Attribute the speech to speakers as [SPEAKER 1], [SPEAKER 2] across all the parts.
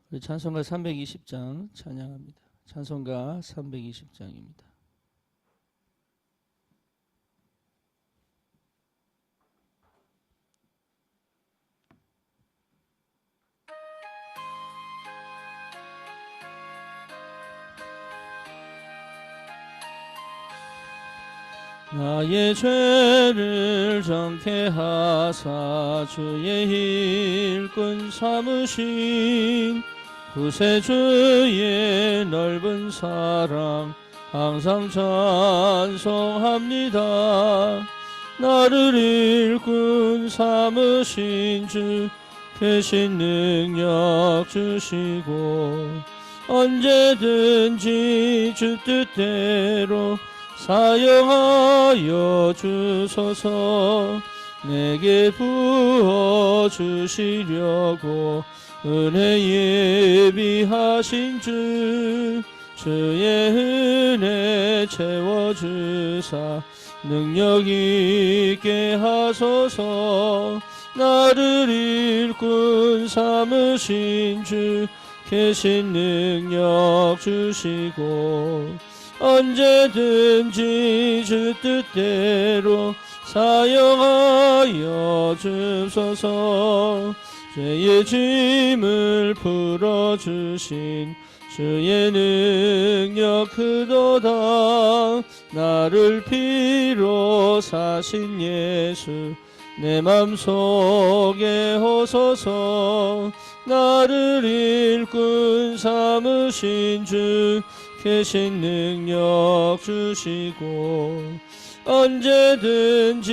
[SPEAKER 1] 우리 찬송가 320장 찬양합니다. 찬송가 320장입니다. 나의 죄를 정케 하사 주의 일꾼 삼으신 구세주의 넓은 사랑 항상 찬송합니다. 나를 일꾼 삼으신 주 계신 능력 주시고 언제든지 주 뜻대로 사용하여 주소서. 내게 부어주시려고 은혜 예비하신 주, 주의 은혜 채워주사 능력 있게 하소서. 나를 일꾼 삼으신 주 계신 능력 주시고 언제든지 주 뜻대로 사용하여 주소서. 죄의 짐을 풀어주신 주의 능력 크도다. 나를 피로 사신 예수 내 맘속에 오소서. 나를 일꾼 삼으신 주 계신 능력 주시고 언제든지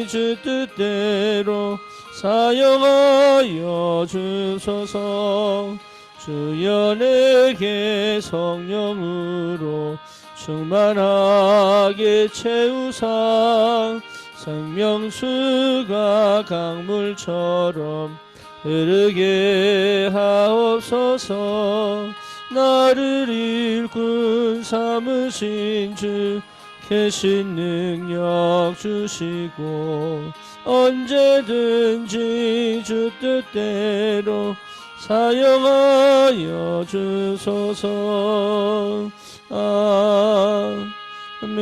[SPEAKER 1] 주 뜻대로 사용하여 주소서. 주여 내게 성령으로 충만하게 채우사 생명수가 강물처럼 흐르게 하옵소서. 나를 일꾼 삼으신 주 계신 능력 주시고 언제든지 주 뜻대로 사용하여 주소서. 아멘.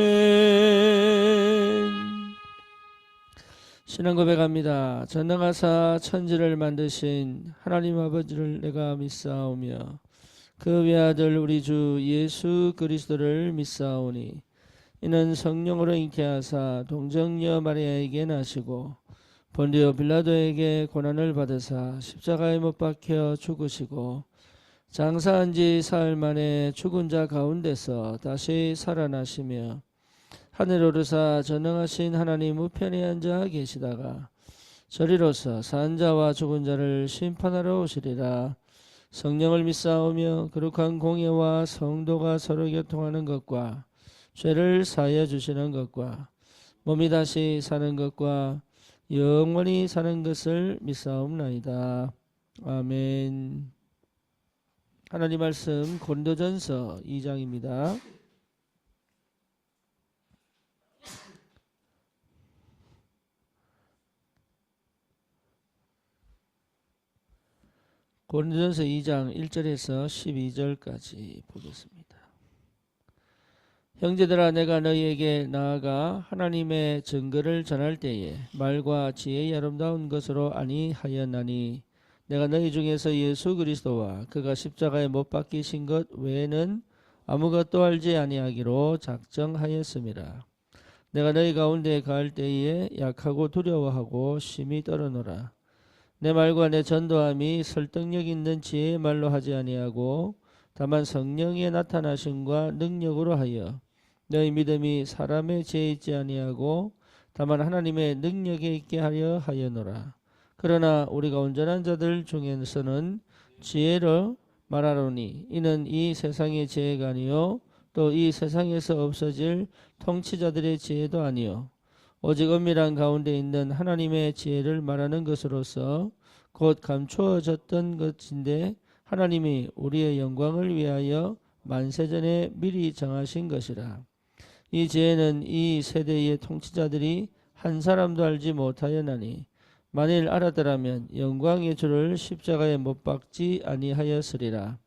[SPEAKER 1] 신앙 고백합니다. 전능하사 천지를 만드신 하나님 아버지를 내가 믿사오며 그 외아들 우리 주 예수 그리스도를 믿사오니 이는 성령으로 잉태하사 동정녀 마리아에게 나시고 본디오 빌라도에게 고난을 받으사 십자가에 못 박혀 죽으시고 장사한 지 사흘 만에 죽은 자 가운데서 다시 살아나시며 하늘 오르사 전능하신 하나님 우편에 앉아 계시다가 저리로서 산 자와 죽은 자를 심판하러 오시리라. 성령을 믿사오며 거룩한 공예와 성도가 서로 교통하는 것과 죄를 사하여 주시는 것과 몸이 다시 사는 것과 영원히 사는 것을 믿사옵나이다. 아멘. 하나님 말씀 고린도전서 2장입니다. 고린도전서 2장 1절에서 12절까지 보겠습니다. 형제들아, 내가 너희에게 나아가 하나님의 증거를 전할 때에 말과 지혜의 아름다운 것으로 아니하였나니 내가 너희 중에서 예수 그리스도와 그가 십자가에 못 박히신 것 외에는 아무것도 알지 아니하기로 작정하였음이라. 내가 너희 가운데 가할 때에 약하고 두려워하고 심히 떨어노라. 내 말과 내 전도함이 설득력 있는 지혜의 말로 하지 아니하고 다만 성령의 나타나심과 능력으로 하여 너희 믿음이 사람의 지혜에 있지 아니하고 다만 하나님의 능력에 있게 하려 하여노라. 그러나 우리가 온전한 자들 중에서는 지혜로 말하노니 이는 이 세상의 지혜가 아니요 또 이 세상에서 없어질 통치자들의 지혜도 아니요 오직 은밀한 가운데 있는 하나님의 지혜를 말하는 것으로서 곧 감추어졌던 것인데 하나님이 우리의 영광을 위하여 만세전에 미리 정하신 것이라. 이 지혜는 이 세대의 통치자들이 한 사람도 알지 못하였나니 만일 알았더라면 영광의 주를 십자가에 못 박지 아니하였으리라.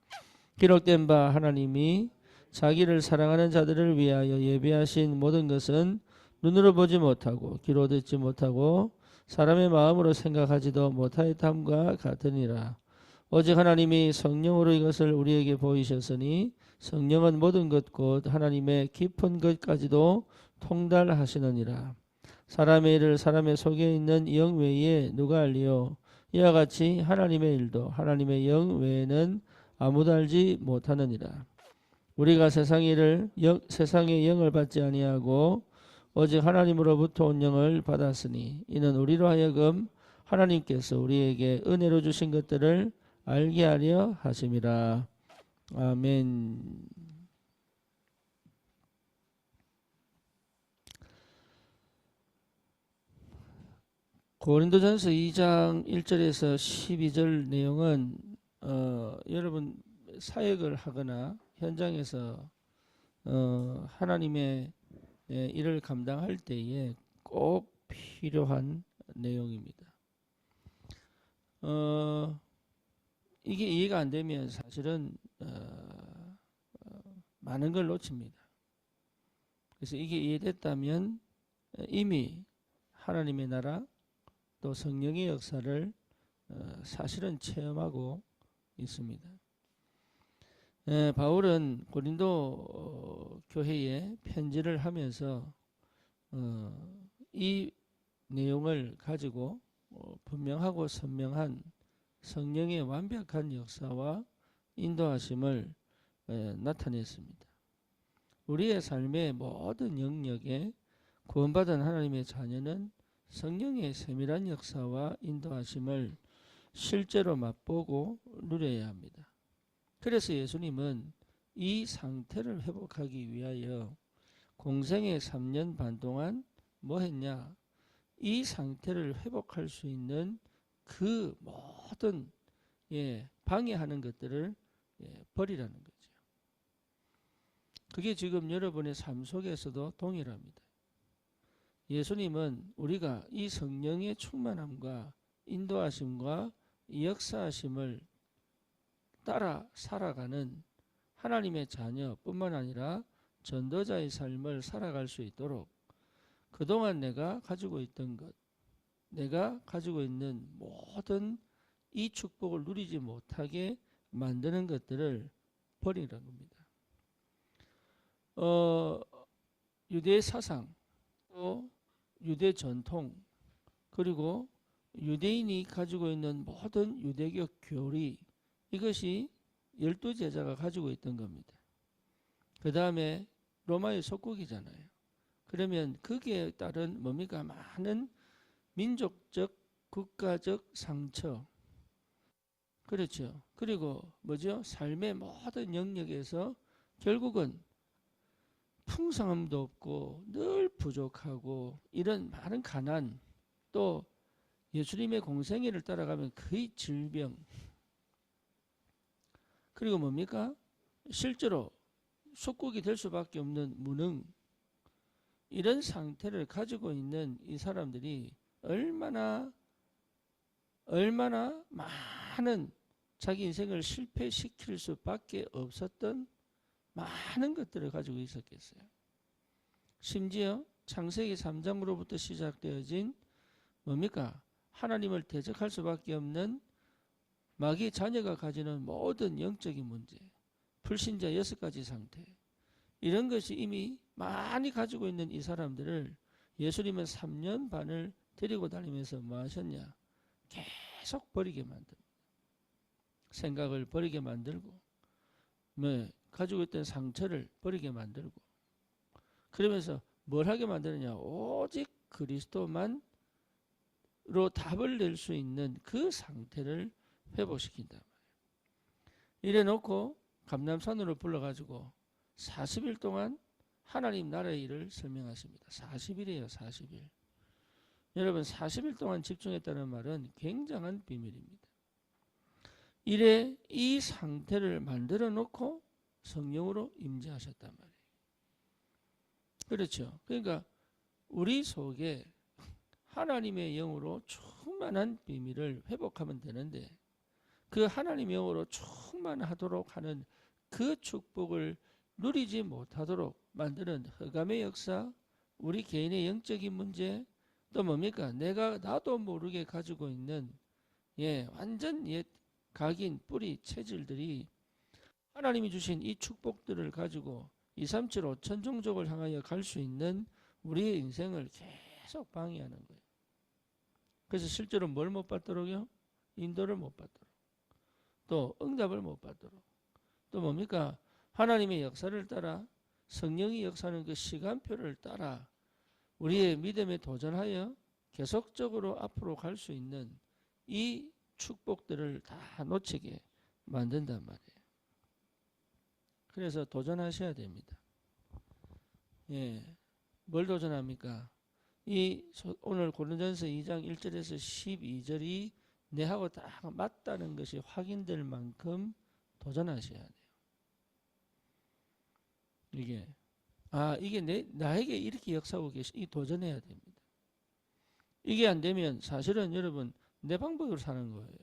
[SPEAKER 1] 기록된 바 하나님이 자기를 사랑하는 자들을 위하여 예비하신 모든 것은 눈으로 보지 못하고 귀로 듣지 못하고 사람의 마음으로 생각하지도 못하였함과 같으니라. 오직 하나님이 성령으로 이것을 우리에게 보이셨으니 성령은 모든 것 곧 하나님의 깊은 것까지도 통달하시느니라. 사람의 일을 사람의 속에 있는 영 외에 누가 알리요? 이와 같이 하나님의 일도 하나님의 영 외에는 아무도 알지 못하느니라. 우리가 세상의 영을 받지 아니하고 오직 하나님으로부터 온 영을 받았으니 이는 우리로 하여금 하나님께서 우리에게 은혜로 주신 것들을 알게 하려 하심이라. 아멘. 고린도전서 2장 1절에서 12절 내용은 여러분 사역을 하거나 현장에서 하나님의 일을 감당할 때에 꼭 필요한 내용입니다. 이게 이해가 안 되면 사실은 많은 걸 놓칩니다. 그래서 이게 이해됐다면 이미 하나님의 나라 또 성령의 역사를 사실은 체험하고 있습니다. 바울은 고린도 교회에 편지를 하면서 이 내용을 가지고 분명하고 선명한 성령의 완벽한 역사와 인도하심을 나타냈습니다. 우리의 삶의 모든 영역에 구원받은 하나님의 자녀는 성령의 세밀한 역사와 인도하심을 실제로 맛보고 누려야 합니다. 그래서 예수님은 이 상태를 회복하기 위하여 공생의 3년 반 동안 뭐 했냐? 이 상태를 회복할 수 있는 그 모든 방해하는 것들을 버리라는 거죠. 그게 지금 여러분의 삶 속에서도 동일합니다. 예수님은 우리가 이 성령의 충만함과 인도하심과 역사하심을 따라 살아가는 하나님의 자녀뿐만 아니라 전도자의 삶을 살아갈 수 있도록 그동안 내가 가지고 있던 것, 내가 가지고 있는 모든 이 축복을 누리지 못하게 만드는 것들을 버리라는 겁니다. 유대 사상, 또 유대 전통, 그리고 유대인이 가지고 있는 모든 유대교 교리, 이것이 12제자가 가지고 있던 겁니다. 그 다음에 로마의 속국이잖아요. 그러면 거기에 따른 뭡니까? 많은 민족적, 국가적 상처. 그렇죠. 그리고 뭐죠? 삶의 모든 영역에서 결국은 풍성함도 없고 늘 부족하고 이런 많은 가난, 또 예수님의 공생애를 따라가면 거의 질병, 그리고 뭡니까? 실제로 속국이 될 수밖에 없는 무능, 이런 상태를 가지고 있는 이 사람들이 얼마나 많은 자기 인생을 실패시킬 수밖에 없었던 많은 것들을 가지고 있었겠어요. 심지어 창세기 3장으로부터 시작되어진 뭡니까? 하나님을 대적할 수밖에 없는 마귀의 자녀가 가지는 모든 영적인 문제, 불신자 6가지 상태, 이런 것이 이미 많이 가지고 있는 이 사람들을 예수님은 3년 반을 데리고 다니면서 뭐 하셨냐? 계속 버리게 만듭니다. 생각을 버리게 만들고, 가지고 있던 상처를 버리게 만들고, 그러면서 뭘 하게 만드느냐? 오직 그리스도만으로 답을 낼 수 있는 그 상태를 회복시킨단 말이에요. 이래 놓고 감람산으로 불러가지고 40일 동안 하나님 나라의 일을 설명하십니다. 40일이에요. 40일. 여러분 40일 동안 집중했다는 말은 굉장한 비밀입니다. 이래 이 상태를 만들어 놓고 성령으로 임재하셨단 말이에요. 그렇죠. 그러니까 우리 속에 하나님의 영으로 충만한 비밀을 회복하면 되는데 그 하나님의 영으로 충만하도록 하는 그 축복을 누리지 못하도록 만드는 흑암의 역사, 우리 개인의 영적인 문제, 또 뭡니까? 내가 나도 모르게 가지고 있는 완전 옛 각인 뿌리 체질들이 하나님이 주신 이 축복들을 가지고 2, 3, 7, 5천 종족을 향하여 갈 수 있는 우리의 인생을 계속 방해하는 거예요. 그래서 실제로 뭘 못 받도록요? 인도를 못 받도록, 또 응답을 못 받도록, 또 뭡니까? 하나님의 역사를 따라 성령이 역사하는 그 시간표를 따라 우리의 믿음에 도전하여 계속적으로 앞으로 갈 수 있는 이 축복들을 다 놓치게 만든단 말이에요. 그래서 도전하셔야 됩니다. 뭘 도전합니까? 오늘 고린도전서 2장 1절에서 12절이 내하고 딱 맞다는 것이 확인될 만큼 도전하셔야 돼요. 이게 나에게 이렇게 역사하고 이 도전해야 됩니다. 이게 안 되면 사실은 여러분 내 방법으로 사는 거예요.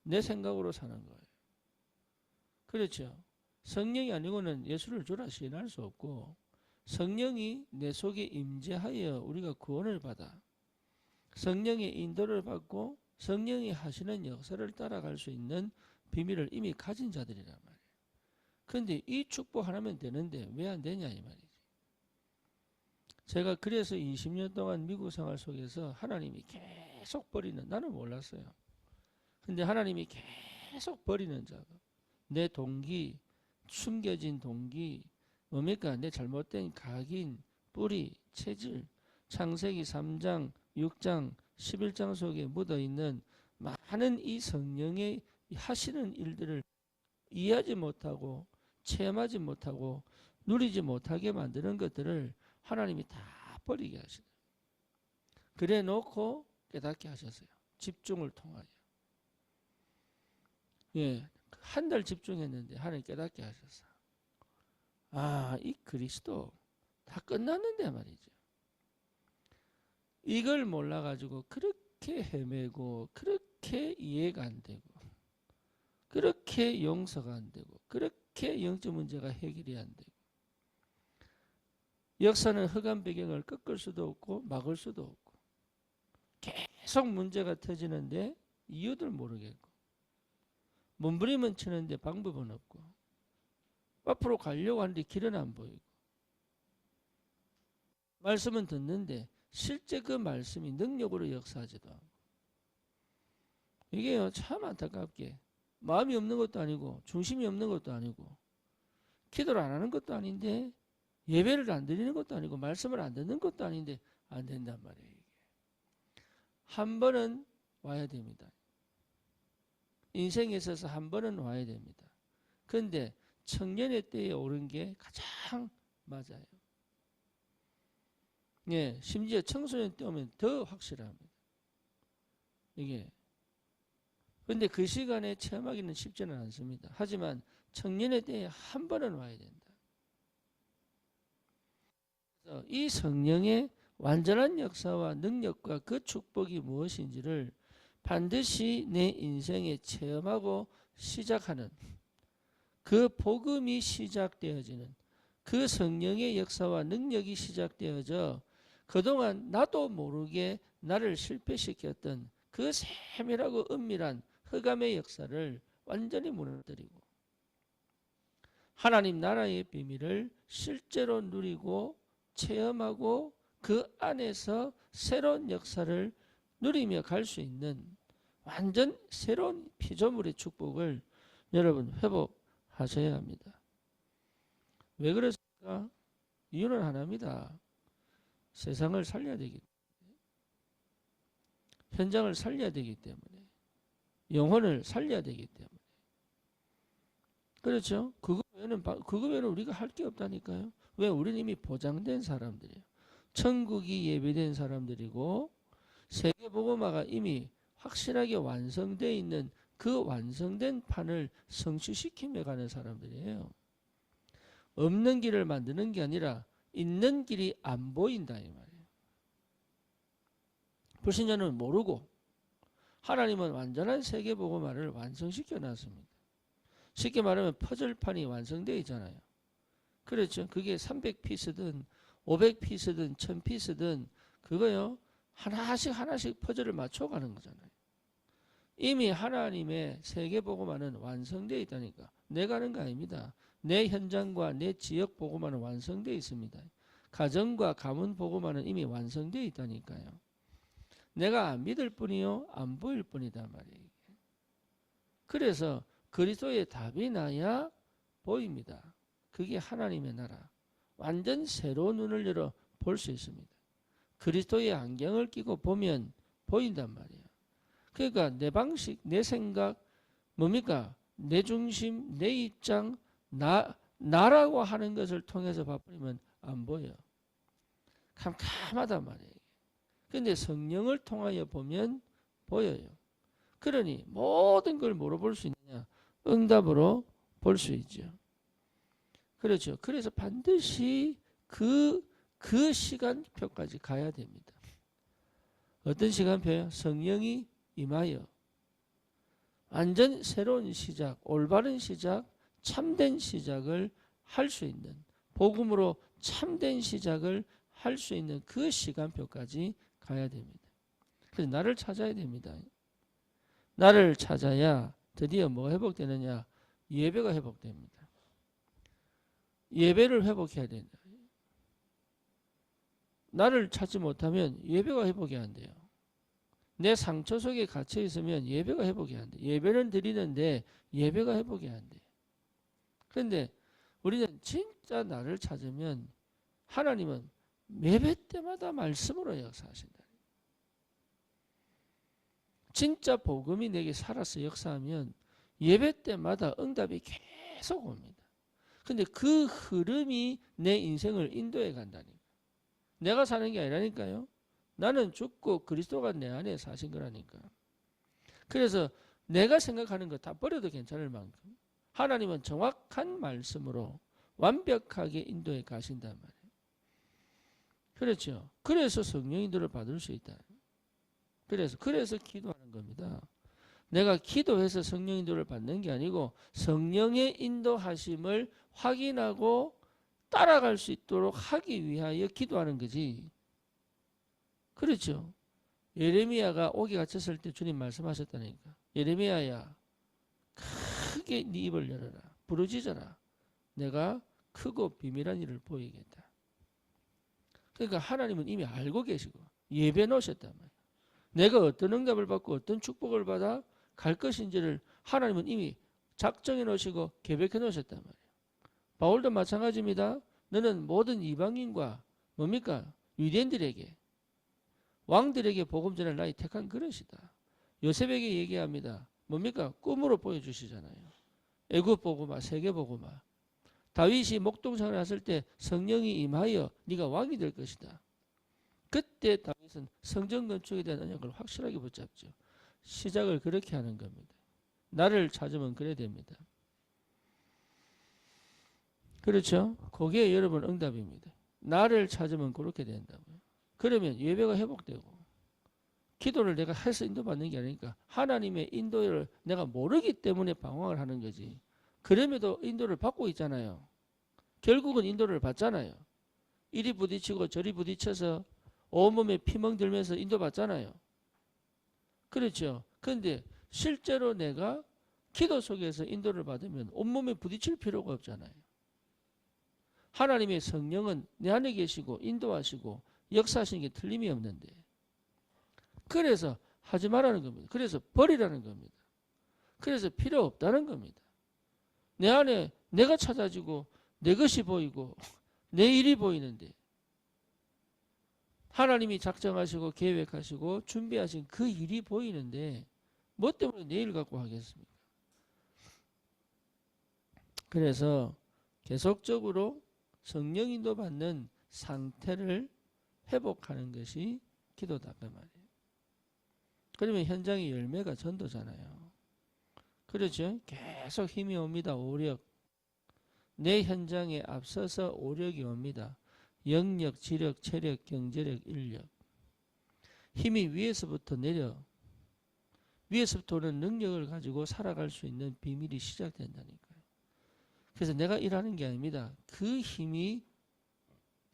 [SPEAKER 1] 내 생각으로 사는 거예요. 그렇죠. 성령이 아니고는 예수를 주라 시인할 수 없고, 성령이 내 속에 임재하여 우리가 구원을 받아 성령의 인도를 받고 성령이 하시는 역사를 따라갈 수 있는 비밀을 이미 가진 자들이란 말이에요. 그런데 이 축복 하나면 되는데 왜 안 되냐 이 말이지. 제가 그래서 20년 동안 미국 생활 속에서 하나님이 계속 버리는, 나는 몰랐어요. 근데 하나님이 계속 버리는 작업, 내 동기, 숨겨진 동기, 뭡니까? 내 잘못된 각인, 뿌리, 체질, 창세기 3장, 6장, 11장 속에 묻어있는 많은 이 성령의 하시는 일들을 이해하지 못하고 체험하지 못하고 누리지 못하게 만드는 것들을 하나님이 다 버리게 하시다. 그래 놓고 깨닫게 하셨어요. 집중을 통하여. 한 달 집중했는데 하나님 깨닫게 하셨어. 이 그리스도 다 끝났는데 말이죠. 이걸 몰라가지고 그렇게 헤매고 그렇게 이해가 안 되고 그렇게 용서가 안 되고 그렇게 영적 문제가 해결이 안 되고, 역사는 흑암 배경을 꺾을 수도 없고 막을 수도 없고 계속 문제가 터지는데 이유들 모르겠고 몸부림은 치는데 방법은 없고 앞으로 가려고 하는데 길은 안 보이고 말씀은 듣는데 실제 그 말씀이 능력으로 역사하지도 않고, 이게요 참 안타깝게 마음이 없는 것도 아니고 중심이 없는 것도 아니고 기도를 안 하는 것도 아닌데 예배를 안 드리는 것도 아니고 말씀을 안 듣는 것도 아닌데 안 된단 말이에요. 이게 한 번은 와야 됩니다. 인생에 있어서 한 번은 와야 됩니다. 그런데 청년의 때에 오른 게 가장 맞아요. 심지어 청소년 때 오면 더 확실합니다. 근데 그 시간에 체험하기는 쉽지는 않습니다. 하지만 청년의 때에 한 번은 와야 된다. 그래서 이 성령의 완전한 역사와 능력과 그 축복이 무엇인지를 반드시 내 인생에 체험하고 시작하는, 그 복음이 시작되어지는, 그 성령의 역사와 능력이 시작되어져 그동안 나도 모르게 나를 실패시켰던 그 세밀하고 은밀한 흑암의 역사를 완전히 무너뜨리고 하나님 나라의 비밀을 실제로 누리고 체험하고 그 안에서 새로운 역사를 누리며 갈 수 있는 완전 새로운 피조물의 축복을 여러분 회복하셔야 합니다. 왜 그렇습니까? 이유는 하나입니다. 세상을 살려야 되기 때문에, 현장을 살려야 되기 때문에, 영혼을 살려야 되기 때문에. 그렇죠? 그거 외에는 우리가 할 게 없다니까요. 왜? 우리는 이미 보장된 사람들이에요. 천국이 예비된 사람들이고 세계복음화가 이미 확실하게 완성되어 있는 그 완성된 판을 성취시키며 가는 사람들이에요. 없는 길을 만드는 게 아니라 있는 길이 안 보인다 이 말이에요. 불신자는 모르고 하나님은 완전한 세계복음화를 완성시켜 놨습니다. 쉽게 말하면 퍼즐판이 완성되어 있잖아요. 그렇죠. 그게 300피스든 500피스든 1000피스든 그거요. 하나씩 퍼즐을 맞춰가는 거잖아요. 이미 하나님의 세계복음화는 완성되어 있다니까. 내가 하는 거 아닙니다. 내 현장과 내 지역 복음화는 완성되어 있습니다. 가정과 가문 복음화는 이미 완성되어 있다니까요. 내가 안 믿을 뿐이요 안 보일 뿐이다 말이에요. 그래서 그리스도의 답이 나야 보입니다. 그게 하나님의 나라. 완전 새로운 눈을 열어 볼 수 있습니다. 그리스도의 안경을 끼고 보면 보인단 말이에요. 그러니까 내 방식, 내 생각, 뭡니까? 내 중심, 내 입장, 나라고 하는 것을 통해서 봐버리면 안 보여. 캄캄하단 말이에요. 근데 성령을 통하여 보면 보여요. 그러니 모든 걸 뭐로 볼 수 있느냐? 응답으로 볼 수 있죠. 그렇죠. 그래서 반드시 그 시간표까지 가야 됩니다. 어떤 시간표요? 성령이 임하여 완전 새로운 시작, 올바른 시작, 참된 시작을 할 수 있는, 복음으로 참된 시작을 할 수 있는 그 시간표까지 가야 됩니다. 그래서 나를 찾아야 됩니다. 나를 찾아야 드디어 뭐 회복되느냐? 예배가 회복됩니다. 예배를 회복해야 된다. 나를 찾지 못하면 예배가 회복이 안 돼요. 내 상처 속에 갇혀 있으면 예배가 회복이 안 돼. 예배는 드리는데 예배가 회복이 안 돼. 그런데 우리는 진짜 나를 찾으면 하나님은 예배 때마다 말씀으로 역사하신다. 진짜 복음이 내게 살아서 역사하면 예배 때마다 응답이 계속 옵니다. 근데 그 흐름이 내 인생을 인도해 간다니까. 내가 사는 게 아니라니까요. 나는 죽고 그리스도가 내 안에 사신 거라니까. 그래서 내가 생각하는 거 다 버려도 괜찮을 만큼 하나님은 정확한 말씀으로 완벽하게 인도해 가신단 말이에요. 그렇죠. 그래서 성령 인도를 받을 수 있다. 그래서 기도하는 겁니다. 내가 기도해서 성령 인도를 받는 게 아니고 성령의 인도하심을 확인하고 따라갈 수 있도록 하기 위하여 기도하는 거지. 그렇죠. 예레미야가 옥에 갇혔을 때 주님 말씀하셨다니까. 예레미야야 크게 네 입을 열어라. 부르짖어라. 내가 크고 비밀한 일을 보이겠다. 그러니까 하나님은 이미 알고 계시고 예배 놓으셨단 말이에요. 내가 어떤 응답을 받고 어떤 축복을 받아 갈 것인지를 하나님은 이미 작정해 놓으시고 계획해 놓으셨단 말이에요. 바울도 마찬가지입니다. 너는 모든 이방인과 뭡니까? 유대인들에게 왕들에게 복음 전할 나의 택한 그릇이다. 요셉에게 얘기합니다. 뭡니까? 꿈으로 보여주시잖아요. 애굽 복음화, 세계 복음화. 다윗이 목동상을 했을 때 성령이 임하여 네가 왕이 될 것이다. 그때 다윗은 성전 건축에 대한 언약을 확실하게 붙잡죠. 시작을 그렇게 하는 겁니다. 나를 찾으면 그래야 됩니다. 그렇죠? 그게 여러분 응답입니다. 나를 찾으면 그렇게 된다고요. 그러면 예배가 회복되고 기도를 내가 해서 인도받는 게 아니니까 하나님의 인도를 내가 모르기 때문에 방황을 하는 거지. 그럼에도 인도를 받고 있잖아요. 결국은 인도를 받잖아요. 이리 부딪히고 저리 부딪혀서 온몸에 피멍 들면서 인도받잖아요. 그렇죠. 그런데 실제로 내가 기도 속에서 인도를 받으면 온몸에 부딪힐 필요가 없잖아요. 하나님의 성령은 내 안에 계시고 인도하시고 역사하시는 게 틀림이 없는데 그래서 하지 말라는 겁니다. 그래서 버리라는 겁니다. 그래서 필요 없다는 겁니다. 내 안에 내가 찾아지고 내 것이 보이고 내 일이 보이는데 하나님이 작정하시고 계획하시고 준비하신 그 일이 보이는데 뭐 때문에 내 일 갖고 하겠습니까? 그래서 계속적으로 성령 인도 받는 상태를 회복하는 것이 기도다 그 말이에요. 그러면 현장의 열매가 전도잖아요. 그렇죠? 계속 힘이 옵니다. 오력. 내 현장에 앞서서 오력이 옵니다. 영력, 지력, 체력, 경제력, 인력. 힘이 위에서부터 위에서부터 오는 능력을 가지고 살아갈 수 있는 비밀이 시작된다니까요. 그래서 내가 일하는 게 아닙니다. 그 힘이,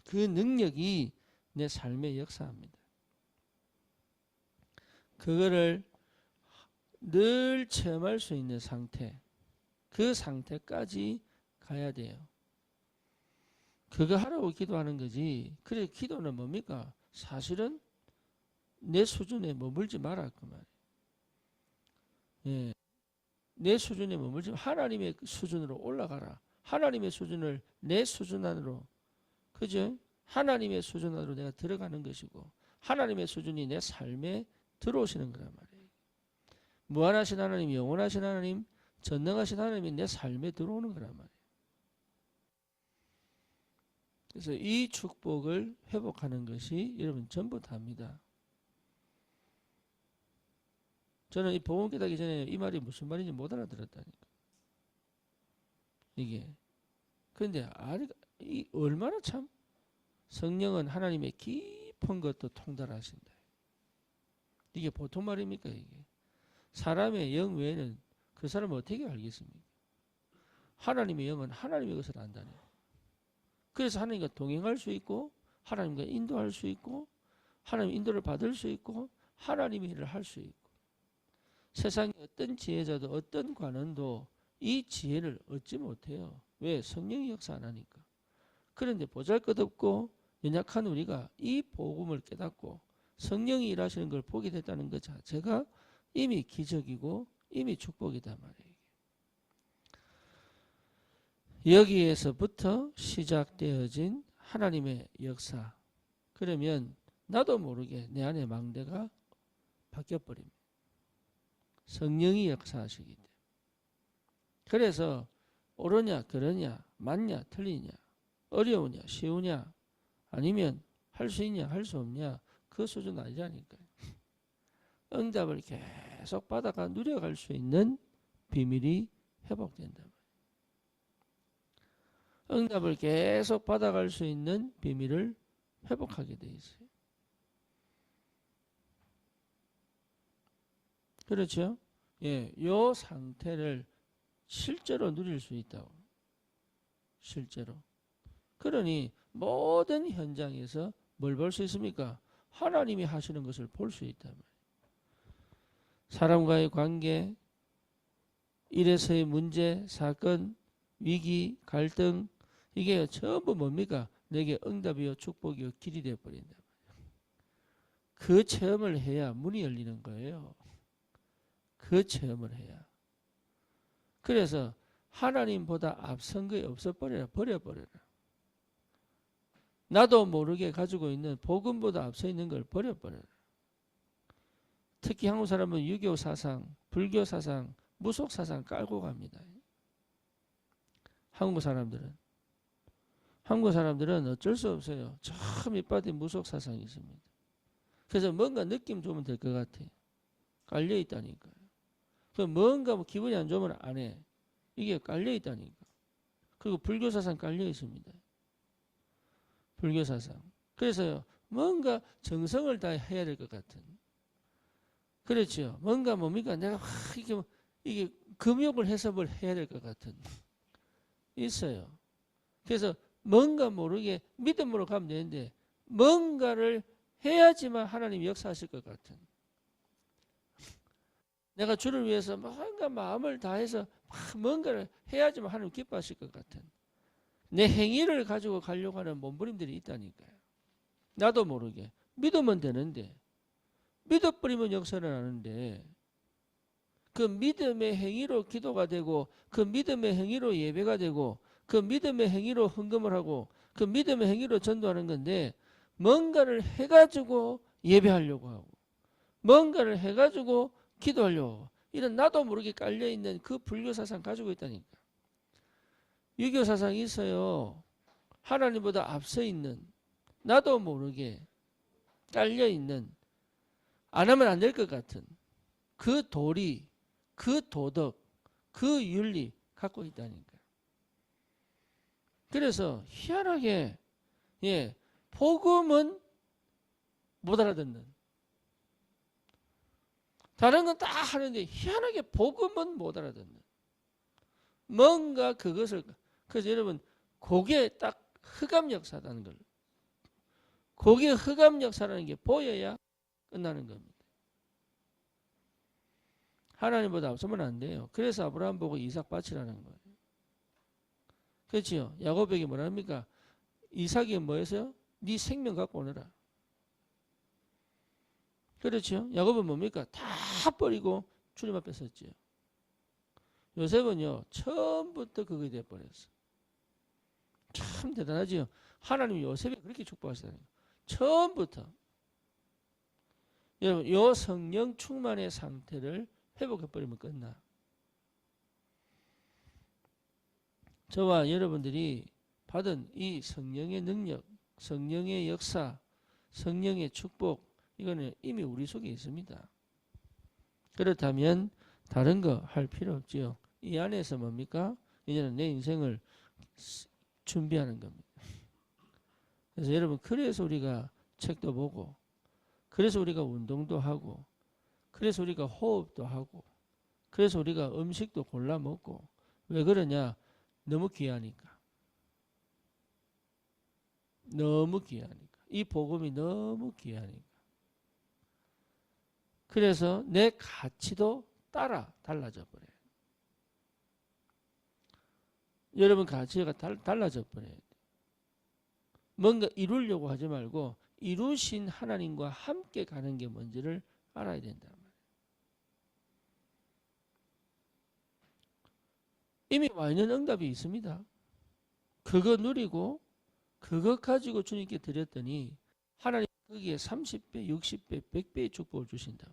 [SPEAKER 1] 그 능력이 내 삶에 역사합니다. 그거를 늘 체험할 수 있는 상태, 그 상태까지 가야 돼요. 그거 하라고 기도하는 거지. 그래, 기도는 뭡니까? 사실은 내 수준에 머물지 마라 그 말이에요. 예. 내 수준에 머물지 하나님의 수준으로 올라가라. 하나님의 수준을 내 수준 안으로, 그죠? 하나님의 수준 안으로 내가 들어가는 것이고 하나님의 수준이 내 삶에 들어오시는 거란 말이에요. 무한하신 하나님, 영원하신 하나님, 전능하신 하나님이 내 삶에 들어오는 거란 말이에요. 그래서 이 축복을 회복하는 것이 여러분 전부 다입니다. 저는 이 복음 깨닫기 전에 이 말이 무슨 말인지 못 알아들었다니까. 이게. 그런데 이 얼마나 참 성령은 하나님의 깊은 것도 통달하신다. 이게 보통 말입니까 이게. 사람의 영 외에는 그 사람을 어떻게 알겠습니까? 하나님의 영은 하나님의 것을 안다니. 그래서 하나님과 동행할 수 있고 하나님과 인도할 수 있고 하나님 인도를 받을 수 있고 하나님의 일을 할 수 있고 세상의 어떤 지혜자도 어떤 관원도 이 지혜를 얻지 못해요. 왜? 성령이 역사 안 하니까. 그런데 보잘것없고 연약한 우리가 이 복음을 깨닫고 성령이 일하시는 걸 보게 됐다는 것 자체가 이미 기적이고 이미 축복이다 말이에요. 여기에서부터 시작되어진 하나님의 역사. 그러면 나도 모르게 내 안에 망대가 바뀌어버립니다. 성령이 역사하시기 때문에. 그래서 옳으냐 그러냐 맞냐 틀리냐 어려우냐 쉬우냐 아니면 할 수 있냐 할 수 없냐 그 수준 아니라니까요. 응답을 계속 받아가 누려갈 수 있는 비밀이 회복된다. 응답을 계속 받아갈 수 있는 비밀을 회복하게 돼 있어요. 그렇죠? 예, 요 상태를 실제로 누릴 수 있다고. 실제로. 그러니 모든 현장에서 뭘 볼 수 있습니까? 하나님이 하시는 것을 볼 수 있단 말이에요. 사람과의 관계, 일에서의 문제, 사건, 위기, 갈등 이게 전부 뭡니까? 내게 응답이요 축복이요 길이 되어버린다. 그 체험을 해야 문이 열리는 거예요. 그 체험을 해야. 그래서 하나님보다 앞선 게 없어버려라. 버려버려라. 나도 모르게 가지고 있는 복음보다 앞서 있는 걸 버려버려라. 특히 한국 사람은 유교 사상, 불교 사상, 무속 사상 깔고 갑니다. 한국 사람들은 어쩔 수 없어요. 저 밑바닥에 무속 사상이 있습니다. 그래서 뭔가 느낌 좋으면 될 것 같아. 깔려 있다니까요. 뭔가 뭐 기분이 안 좋으면 안 해. 이게 깔려 있다니까. 그리고 불교 사상 깔려 있습니다. 불교 사상. 그래서요, 뭔가 정성을 다 해야 될 것 같은. 그렇죠. 뭔가 뭡니까? 내가 이게 금욕을 해서 뭘 해야 될 것 같은. 있어요. 그래서 뭔가 모르게 믿음으로 가면 되는데 뭔가를 해야지만 하나님이 역사하실 것 같은. 내가 주를 위해서 뭔가 마음을 다해서 뭔가를 해야지만 하나님 기뻐하실 것 같은. 내 행위를 가지고 가려고 하는 몸부림들이 있다니까요. 나도 모르게. 믿으면 되는데 믿어버리면 역사를 하는데 그 믿음의 행위로 기도가 되고 그 믿음의 행위로 예배가 되고 그 믿음의 행위로 헌금을 하고 그 믿음의 행위로 전도하는 건데 뭔가를 해가지고 예배하려고 하고 뭔가를 해가지고 기도하려고 하고 이런 나도 모르게 깔려있는 그 불교 사상 가지고 있다니까. 유교 사상이 있어요. 하나님보다 앞서 있는 나도 모르게 깔려있는 안 하면 안 될 것 같은 그 도리, 그 도덕, 그 윤리 갖고 있다니까. 그래서 희한하게 복음은 못 알아듣는 다른 건 다 하는데 희한하게 복음은 못 알아듣는. 뭔가 그것을, 그래서 여러분 그게 딱 흑암 역사라는 걸, 그게 흑암 역사라는 게 보여야 끝나는 겁니다. 하나님보다 앞서면 안 돼요. 그래서 아브라함 보고 이삭 바치라는 거예요. 그렇지요. 야곱에게 뭐랍니까? 이삭이 뭐였어요? 네 생명 갖고 오너라. 그렇죠. 야곱은 뭡니까? 다 버리고 주님 앞에 섰지요. 요셉은요, 처음부터 그게 돼버렸어. 참 대단하지요. 하나님이 요셉이 그렇게 축복하시다는 거예요. 처음부터. 여러분, 요 성령 충만의 상태를 회복해버리면 끝나. 저와 여러분들이 받은 이 성령의 능력, 성령의 역사, 성령의 축복, 이거는 이미 우리 속에 있습니다. 그렇다면 다른 거 할 필요 없지요. 이 안에서 뭡니까? 이제는 내 인생을 준비하는 겁니다. 그래서 여러분, 그래서 우리가 책도 보고, 그래서 우리가 운동도 하고, 그래서 우리가 호흡도 하고, 그래서 우리가 음식도 골라 먹고. 왜 그러냐? 너무 귀하니까. 너무 귀하니까. 이 복음이 너무 귀하니까. 그래서 내 가치도 따라 달라져 버려요. 여러분 가치가 달라져 버려요. 뭔가 이루려고 하지 말고 이루신 하나님과 함께 가는 게 뭔지를 알아야 된단 말이에요. 이미 와 있는 응답이 있습니다. 그거 누리고 그거 가지고 주님께 드렸더니 하나님 거기에 30배, 60배, 100배의 축복을 주신다.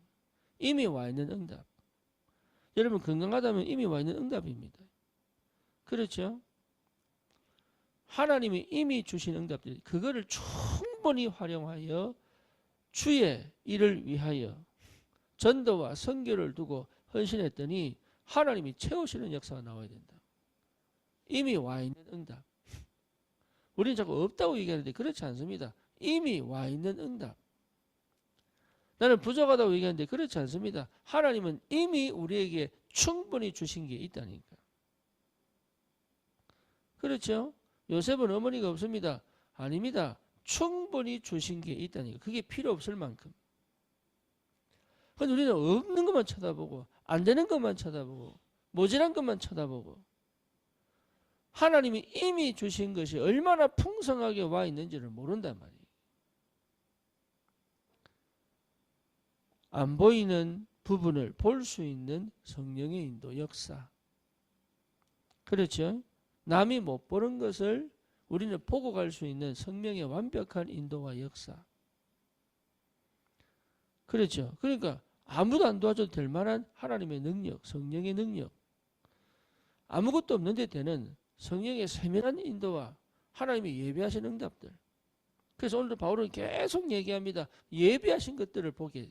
[SPEAKER 1] 이미 와 있는 응답. 여러분 건강하다면 이미 와 있는 응답입니다. 그렇죠? 하나님이 이미 주신 응답들, 그거를 충분히 활용하여 주의 일을 위하여 전도와 선교를 두고 헌신했더니 하나님이 채우시는 역사가 나와야 된다. 이미 와 있는 응답. 우리는 자꾸 없다고 얘기하는데 그렇지 않습니다. 이미 와 있는 응답. 나는 부족하다고 얘기하는데 그렇지 않습니다. 하나님은 이미 우리에게 충분히 주신 게 있다니까. 그렇죠? 요셉은 어머니가 없습니다. 아닙니다. 충분히 주신 게 있다니까. 그게 필요 없을 만큼. 근데 우리는 없는 것만 쳐다보고, 안 되는 것만 쳐다보고, 모자란 것만 쳐다보고, 하나님이 이미 주신 것이 얼마나 풍성하게 와 있는지를 모른단 말이에요. 안 보이는 부분을 볼 수 있는 성령의 인도 역사. 그렇죠? 남이 못 보는 것을 우리는 보고 갈 수 있는 성령의 완벽한 인도와 역사. 그렇죠? 그러니까 아무도 안 도와줘도 될 만한 하나님의 능력, 성령의 능력. 아무것도 없는데 되는 성령의 세밀한 인도와 하나님이 예비하신 응답들. 그래서 오늘도 바울은 계속 얘기합니다. 예비하신 것들을 보게.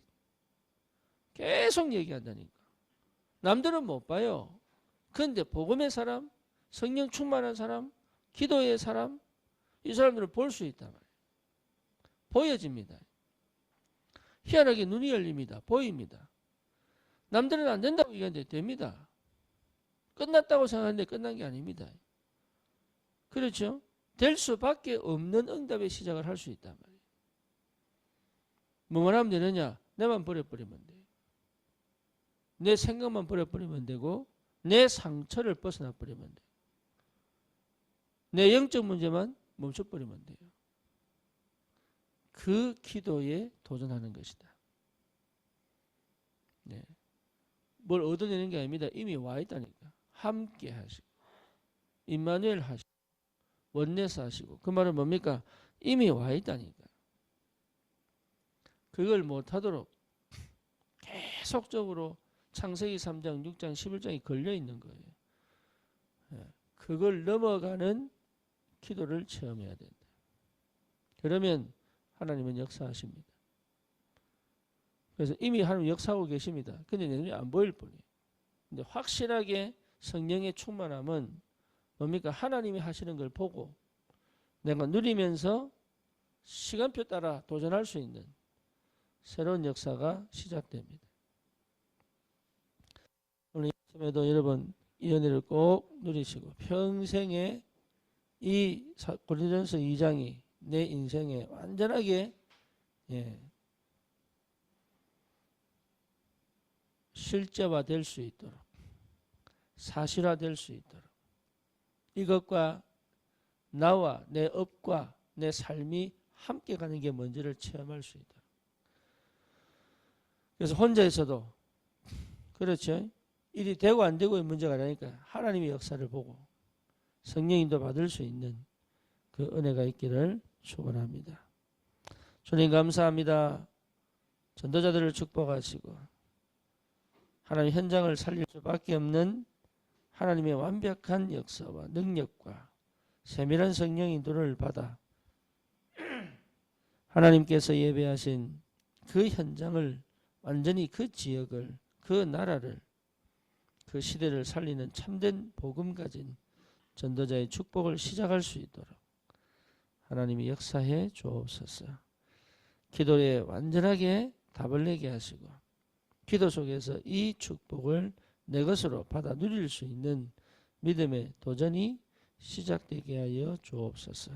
[SPEAKER 1] 계속 얘기한다니까. 남들은 못 봐요. 그런데 복음의 사람, 성령 충만한 사람, 기도의 사람, 이 사람들을 볼 수 있단 말이에요. 보여집니다. 희한하게 눈이 열립니다. 보입니다. 남들은 안 된다고 얘기하는데 됩니다. 끝났다고 생각하는데 끝난 게 아닙니다. 그렇죠? 될 수밖에 없는 응답의 시작을 할 수 있단 말이에요. 뭐만 하면 되느냐? 내만 버려버리면 돼요. 내 생각만 버려버리면 되고 내 상처를 벗어나 버리면 돼요. 내 영적 문제만 멈춰버리면 돼요. 그 기도에 도전하는 것이다. 네. 뭘 얻어내는 게 아닙니다. 이미 와 있다니까. 함께 하시고 임마누엘 하시고 원내스 하시고. 그 말은 뭡니까? 이미 와 있다니까. 그걸 못하도록 계속적으로 창세기 3장, 6장, 11장이 걸려있는 거예요. 그걸 넘어가는 기도를 체험해야 된다. 그러면 하나님은 역사하십니다. 그래서 이미 하나님 역사하고 계십니다. 근데 내 눈이 안 보일 뿐이에요. 근데 확실하게 성령의 충만함은 뭡니까? 하나님이 하시는 걸 보고 내가 누리면서 시간표 따라 도전할 수 있는 새로운 역사가 시작됩니다. 그럼에도 여러분 이 은혜를 꼭 누리시고 평생에 이 고린도전서 2장이 내 인생에 완전하게 실제화될 수 있도록 사실화될 수 있도록 이것과 나와 내 업과 내 삶이 함께 가는 게 뭔지를 체험할 수 있도록. 그래서 혼자 있어도 그렇죠. 일이 되고 안 되고의 문제가 아니니까 하나님의 역사를 보고 성령님도 받을 수 있는 그 은혜가 있기를 축원합니다. 주님 감사합니다. 전도자들을 축복하시고 하나님 현장을 살릴 수밖에 없는 하나님의 완벽한 역사와 능력과 세밀한 성령 인도를 받아 하나님께서 예배하신 그 현장을 완전히 그 지역을 그 나라를 그 시대를 살리는 참된 복음 가진 전도자의 축복을 시작할 수 있도록 하나님이 역사해 주옵소서. 기도에 완전하게 답을 내게 하시고 기도 속에서 이 축복을 내 것으로 받아 누릴 수 있는 믿음의 도전이 시작되게 하여 주옵소서.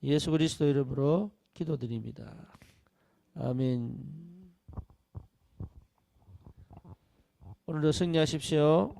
[SPEAKER 1] 예수 그리스도 이름으로 기도드립니다. 아멘. 오늘도 승리하십시오.